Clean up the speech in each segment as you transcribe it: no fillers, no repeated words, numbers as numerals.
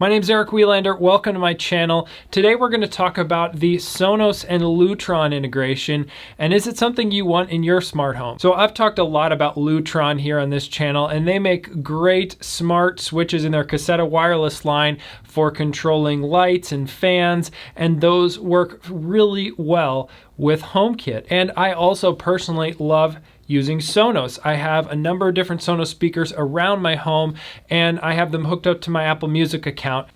My name's Eric Welander. Welcome to my channel. Today we're going to talk about the Sonos and Lutron integration, and is it something you want in your smart home? So I've talked a lot about Lutron here on this channel, and they make great smart switches in their Caseta Wireless line for controlling lights and fans, and those work really well with HomeKit. And I also personally love using Sonos. I have a number of different Sonos speakers around my home, and I have them hooked up to my Apple Music account.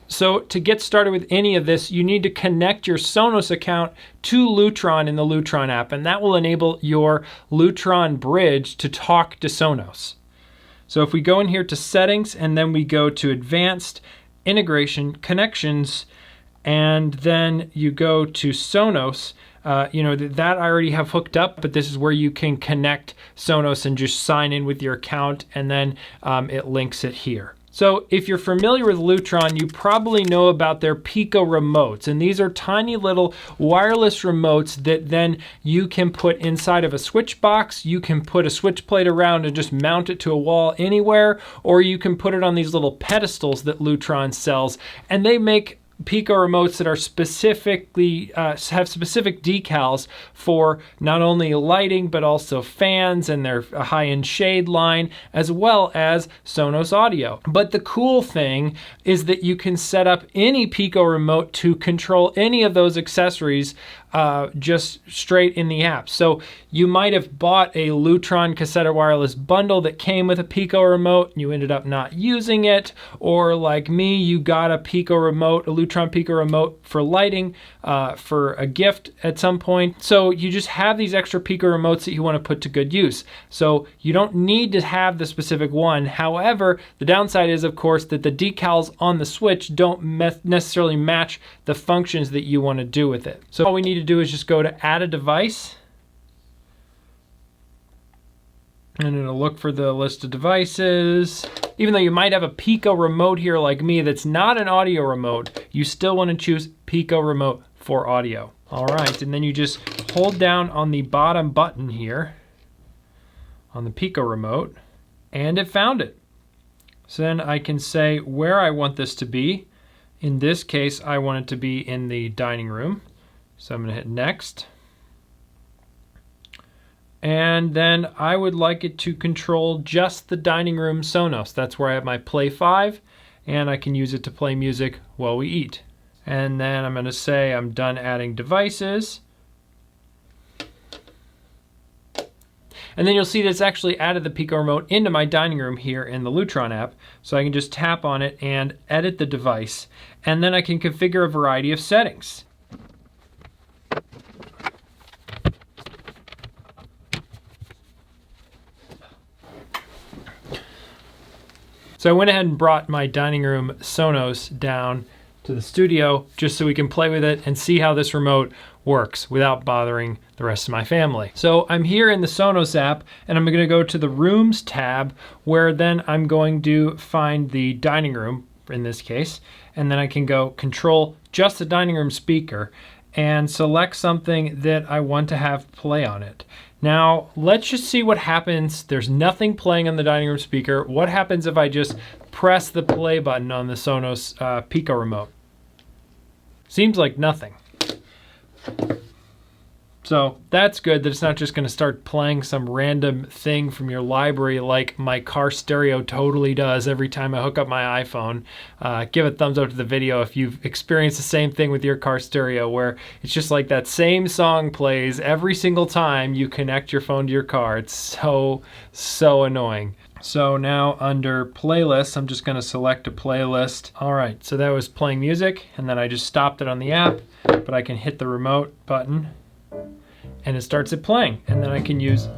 So to get started with any of this, you need to connect your Sonos account to Lutron in the Lutron app, and that will enable your Lutron bridge to talk to Sonos. So if we go in here to settings, and then we go to advanced integration connections, and then you go to Sonos, that I already have hooked up, but this is where you can connect Sonos and just sign in with your account, and then it links it here. So if you're familiar with Lutron, you probably know about their Pico Remotes, and these are tiny little wireless remotes that then you can put inside of a switch box. You can put a switch plate around and just mount it to a wall anywhere, or you can put it on these little pedestals that Lutron sells, and they make Pico remotes that are specifically have specific decals for not only lighting but also fans, and their high-end shade line, as well as Sonos audio. But the cool thing is that you can set up any Pico remote to control any of those accessories just straight in the app. So you might have bought a Lutron Caseta Wireless bundle that came with a Pico remote and you ended up not using it, or like me, you got a Pico remote, a Lutron Pico remote for lighting for a gift at some point. So you just have these extra Pico remotes that you want to put to good use. So you don't need to have the specific one. However, the downside is, of course, that the decals on the switch don't necessarily match the functions that you want to do with it. So all we need to do is just go to add a device, and it'll look for the list of devices. Even though you might have a Pico remote here like me that's not an audio remote, you still want to choose Pico remote for audio. All right, and then you just hold down on the bottom button here on the Pico remote, and it found it. So then I can say where I want this to be. In this case, I want it to be in the dining room. So I'm going to hit next. And then I would like it to control just the dining room Sonos. That's where I have my Play 5, and I can use it to play music while we eat. And then I'm going to say I'm done adding devices. And then you'll see that it's actually added the Pico remote into my dining room here in the Lutron app. So I can just tap on it and edit the device. And then I can configure a variety of settings. So I went ahead and brought my dining room Sonos down to the studio just so we can play with it and see how this remote works without bothering the rest of my family. So I'm here in the Sonos app, and I'm going to go to the Rooms tab, where then I'm going to find the dining room in this case, and then I can go control just the dining room speaker and select something that I want to have play on it. Now, let's just see what happens. There's nothing playing on the dining room speaker. What happens if I just press the play button on the Sonos Pico remote? Seems like nothing. So that's good that it's not just going to start playing some random thing from your library like my car stereo totally does every time I hook up my iPhone. Give a thumbs up to the video if you've experienced the same thing with your car stereo, where it's just like that same song plays every single time you connect your phone to your car. It's so annoying. So now under playlists, I'm just going to select a playlist. All right, so that was playing music, and then I just stopped it on the app, but I can hit the remote button and it starts it playing. And then I can use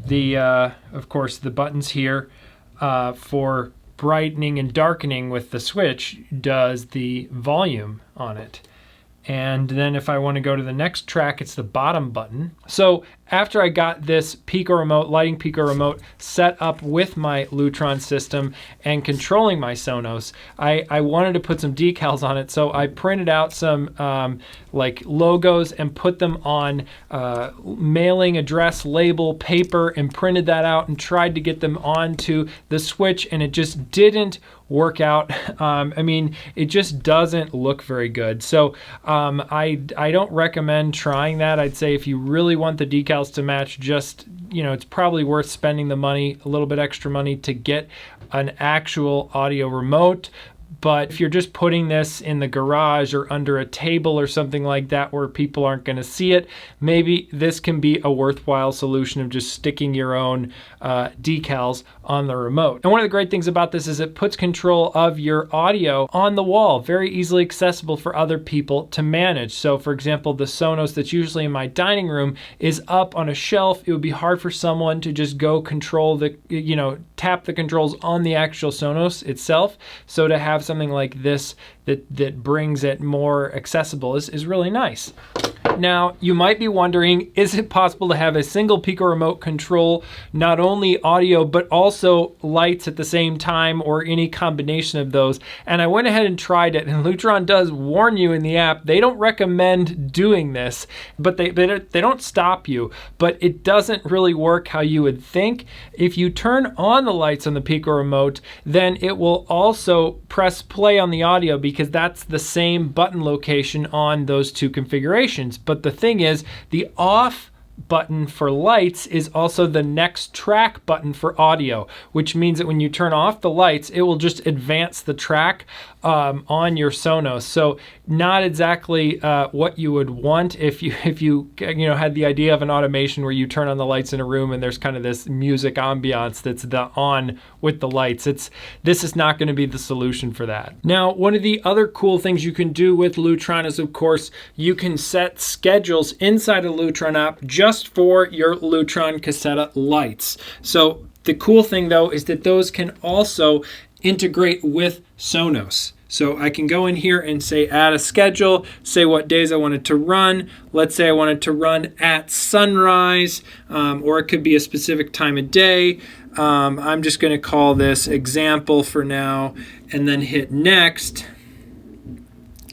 the, of course, the buttons here for brightening and darkening with the switch does the volume on it. And then if I want to go to the next track, it's the bottom button. So after I got this Pico remote, lighting Pico remote set up with my Lutron system and controlling my Sonos, I wanted to put some decals on it. So I printed out some like logos and put them on mailing address label paper and printed that out and tried to get them onto the switch, and it just didn't work out. I mean, it just doesn't look very good. So I don't recommend trying that. I'd say if you really want the decals to match, just, you know, it's probably worth spending the money, a little bit extra money, to get an actual audio remote. But if you're just putting this in the garage or under a table or something like that where people aren't going to see it, maybe this can be a worthwhile solution of just sticking your own decals on the remote. And one of the great things about this is it puts control of your audio on the wall, very easily accessible for other people to manage. So for example, the Sonos that's usually in my dining room is up on a shelf. It would be hard for someone to just go control the, you know, tap the controls on the actual Sonos itself. So to have something like this that brings it more accessible is really nice. Now, you might be wondering, is it possible to have a single Pico remote control not only audio but also lights at the same time, or any combination of those? And I went ahead and tried it, and Lutron does warn you in the app. They don't recommend doing this, but they don't stop you, but it doesn't really work how you would think. If you turn on the lights on the Pico remote, then it will also press play on the audio, because that's the same button location on those two configurations. But the thing is, the off button for lights is also the next track button for audio, which means that when you turn off the lights, it will just advance the track on your Sonos. So not exactly what you would want if you had the idea of an automation where you turn on the lights in a room and there's kind of this music ambiance that's the on with the lights. This is not going to be the solution for that. Now, one of the other cool things you can do with Lutron is, of course, you can set schedules inside a Lutron app just for your Lutron Caseta lights. So the cool thing though is that those can also integrate with Sonos. So I can go in here and say add a schedule, say what days I want it to run. Let's say I want it to run at sunrise, or it could be a specific time of day. I'm just going to call this example for now, and then hit next.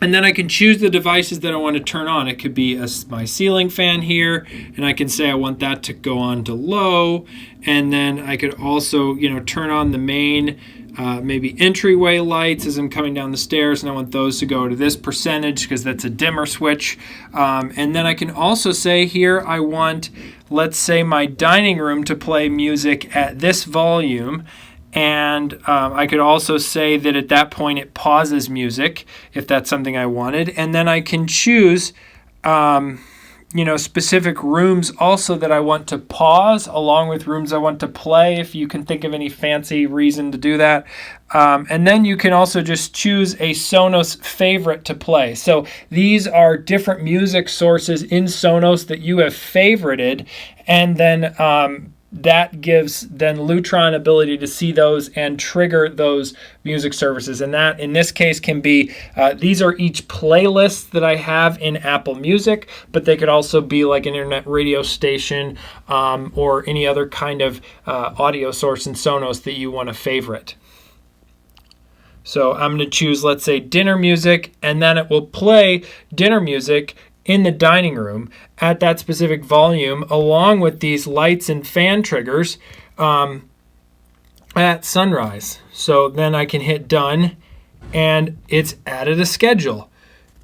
And then I can choose the devices that I want to turn on. It could be my ceiling fan here, and I can say I want that to go on to low. And then I could also, turn on the main maybe entryway lights as I'm coming down the stairs, and I want those to go to this percentage because that's a dimmer switch. And then I can also say here I want, let's say, my dining room to play music at this volume. And I could also say that at that point it pauses music if that's something I wanted. And then I can choose specific rooms also that I want to pause, along with rooms I want to play, if you can think of any fancy reason to do that. And then you can also just choose a Sonos favorite to play. So these are different music sources in Sonos that you have favorited, and then that gives then Lutron ability to see those and trigger those music services. And that, in this case, can be, these are each playlists that I have in Apple Music, but they could also be like an internet radio station or any other kind of audio source in Sonos that you want to favorite. So I'm going to choose, let's say, dinner music, and then it will play dinner music in the dining room at that specific volume, along with these lights and fan triggers at sunrise. So then I can hit done, and it's added a schedule.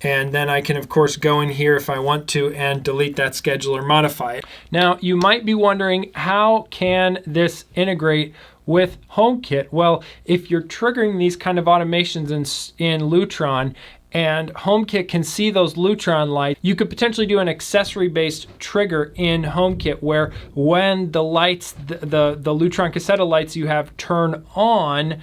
And then I can, of course, go in here if I want to and delete that schedule or modify it. Now, you might be wondering, how can this integrate with HomeKit? Well, if you're triggering these kind of automations in Lutron, and HomeKit can see those Lutron lights, you could potentially do an accessory-based trigger in HomeKit where when the lights, the Lutron Caseta lights you have turn on,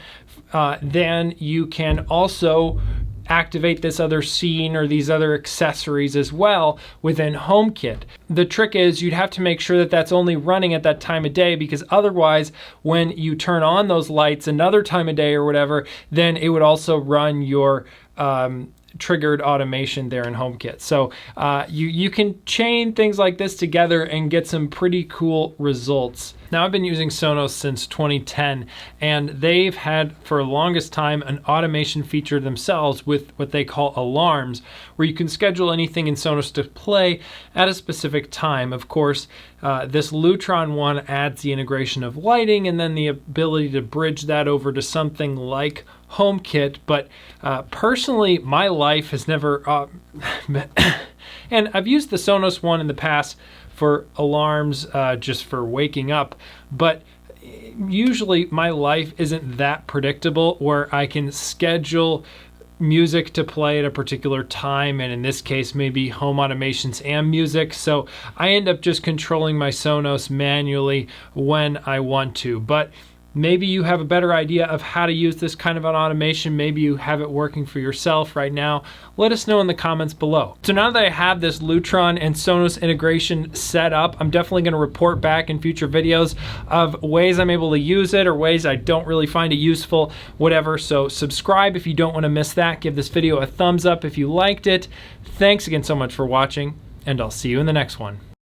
then you can also activate this other scene or these other accessories as well within HomeKit. The trick is you'd have to make sure that that's only running at that time of day, because otherwise when you turn on those lights another time of day or whatever, then it would also run your triggered automation there in HomeKit. So you can chain things like this together and get some pretty cool results. Now, I've been using Sonos since 2010, and they've had for the longest time an automation feature themselves with what they call alarms, where you can schedule anything in Sonos to play at a specific time. Of course, this Lutron one adds the integration of lighting and then the ability to bridge that over to something like HomeKit. But personally, my life has never, and I've used the Sonos one in the past for alarms, just for waking up, but usually my life isn't that predictable where I can schedule music to play at a particular time, and in this case maybe home automations and music, so I end up just controlling my Sonos manually when I want to. But maybe you have a better idea of how to use this kind of an automation. Maybe you have it working for yourself right now. Let us know in the comments below. So now that I have this Lutron and Sonos integration set up, I'm definitely going to report back in future videos of ways I'm able to use it or ways I don't really find it useful, whatever. So subscribe if you don't want to miss that. Give this video a thumbs up if you liked it. Thanks again so much for watching, and I'll see you in the next one.